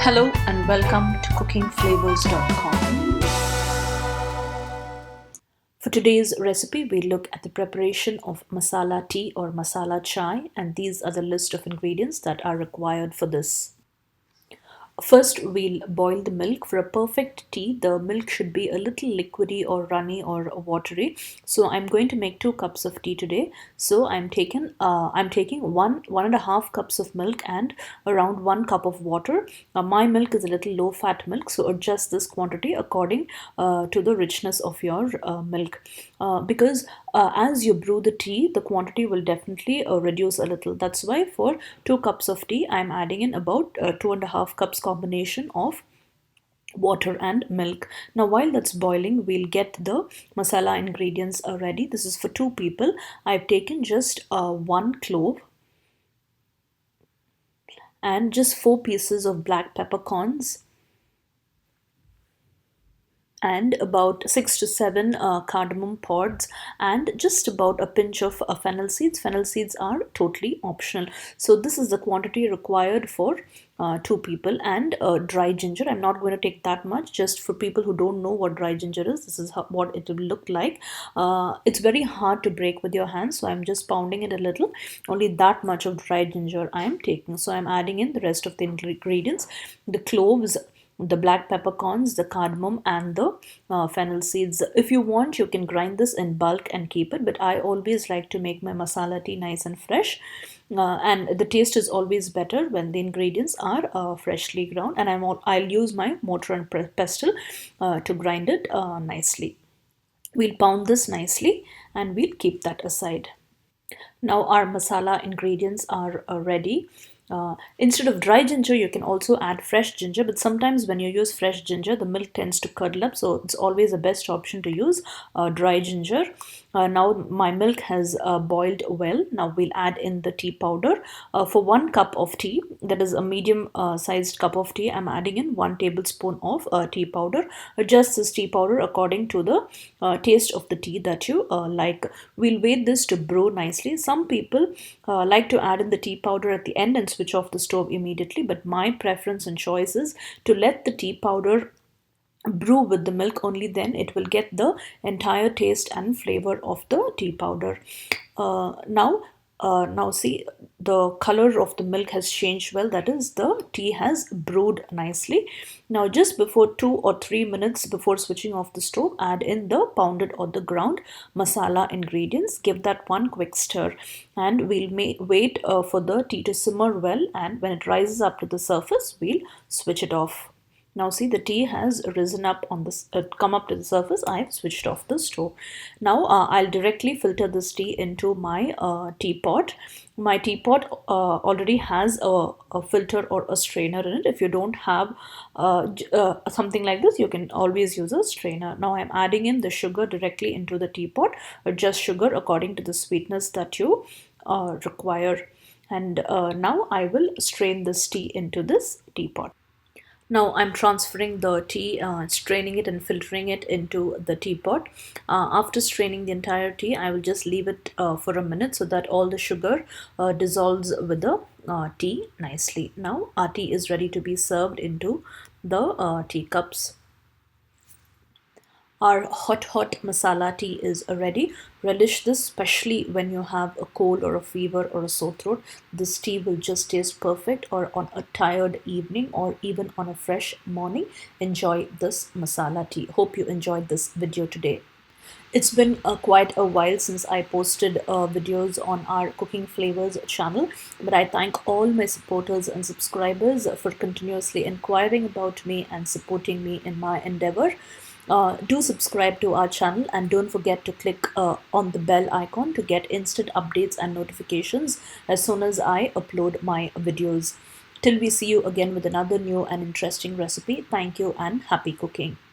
Hello and welcome to cookingflavors.com. For today's recipe, we look at the preparation of masala tea or masala chai, and these are the list of ingredients that are required for this. First, we'll boil the milk. For a perfect tea, the milk should be a little liquidy or runny or watery. So I'm going to make 2 cups of tea today. So I'm taking one and a half cups of milk and around 1 cup of water. My milk is a little low fat milk, so adjust this quantity according to the richness of your milk. Because as you brew the tea, the quantity will definitely reduce a little. That's why for 2 cups of tea, I'm adding in about 2.5 cups combination of water and milk. Now while that's boiling, we'll get the masala ingredients ready. This is for 2 people. I've taken just 1 clove and just 4 pieces of black peppercorns and about 6 to 7 cardamom pods and just about a pinch of fennel seeds. Fennel seeds are totally optional. So this is the quantity required for 2 people, and dry ginger. I'm not going to take that much, just for people who don't know what dry ginger is. This is what it will look like. It's very hard to break with your hands, so I'm just pounding it a little. Only that much of dry ginger I am taking. So I'm adding in the rest of the ingredients: the cloves, the black peppercorns, the cardamom, and the fennel seeds. If you want, you can grind this in bulk and keep it, but I always like to make my masala tea nice and fresh. And the taste is always better when the ingredients are freshly ground, and I'll use my mortar and pestle to grind it nicely. We'll pound this nicely and we'll keep that aside. Now our masala ingredients are ready. Instead of dry ginger, you can also add fresh ginger, but sometimes when you use fresh ginger, the milk tends to curdle up, so it's always the best option to use dry ginger. Now my milk has boiled well. Now we'll add in the tea powder. For 1 cup of tea, that is a medium sized cup of tea, I'm adding in 1 tablespoon of tea powder. Adjust this tea powder according to the taste of the tea that you like. We'll wait this to brew nicely. Some people like to add in the tea powder at the end and switch off the stove immediately, but my preference and choice is to let the tea powder brew with the milk. Only then it will get the entire taste and flavor of the tea powder. Now see, the color of the milk has changed well. That is, the tea has brewed nicely. Now just before 2 or 3 minutes before switching off the stove, add in the pounded or the ground masala ingredients. Give that one quick stir, and we'll wait for the tea to simmer well, and when it rises up to the surface, we'll switch it off. Now see, the tea has risen up on this, come up to the surface. I've switched off the stove. Now I'll directly filter this tea into my teapot. My teapot already has a filter or a strainer in it. If you don't have something like this, you can always use a strainer. Now I'm adding in the sugar directly into the teapot. Adjust sugar according to the sweetness that you require. And now I will strain this tea into this teapot. Now I'm transferring the tea, straining it and filtering it into the teapot. After straining the entire tea, I will just leave it for a minute so that all the sugar dissolves with the tea nicely. Now our tea is ready to be served into the teacups. Our hot masala tea is ready. Relish this, especially when you have a cold or a fever or a sore throat. This tea will just taste perfect, or on a tired evening, or even on a fresh morning. Enjoy this masala tea. Hope you enjoyed this video today. It's been quite a while since I posted videos on our Cooking Flavors channel, but I thank all my supporters and subscribers for continuously inquiring about me and supporting me in my endeavor. Do subscribe to our channel, and don't forget to click on the bell icon to get instant updates and notifications as soon as I upload my videos. Till we see you again with another new and interesting recipe, thank you and happy cooking.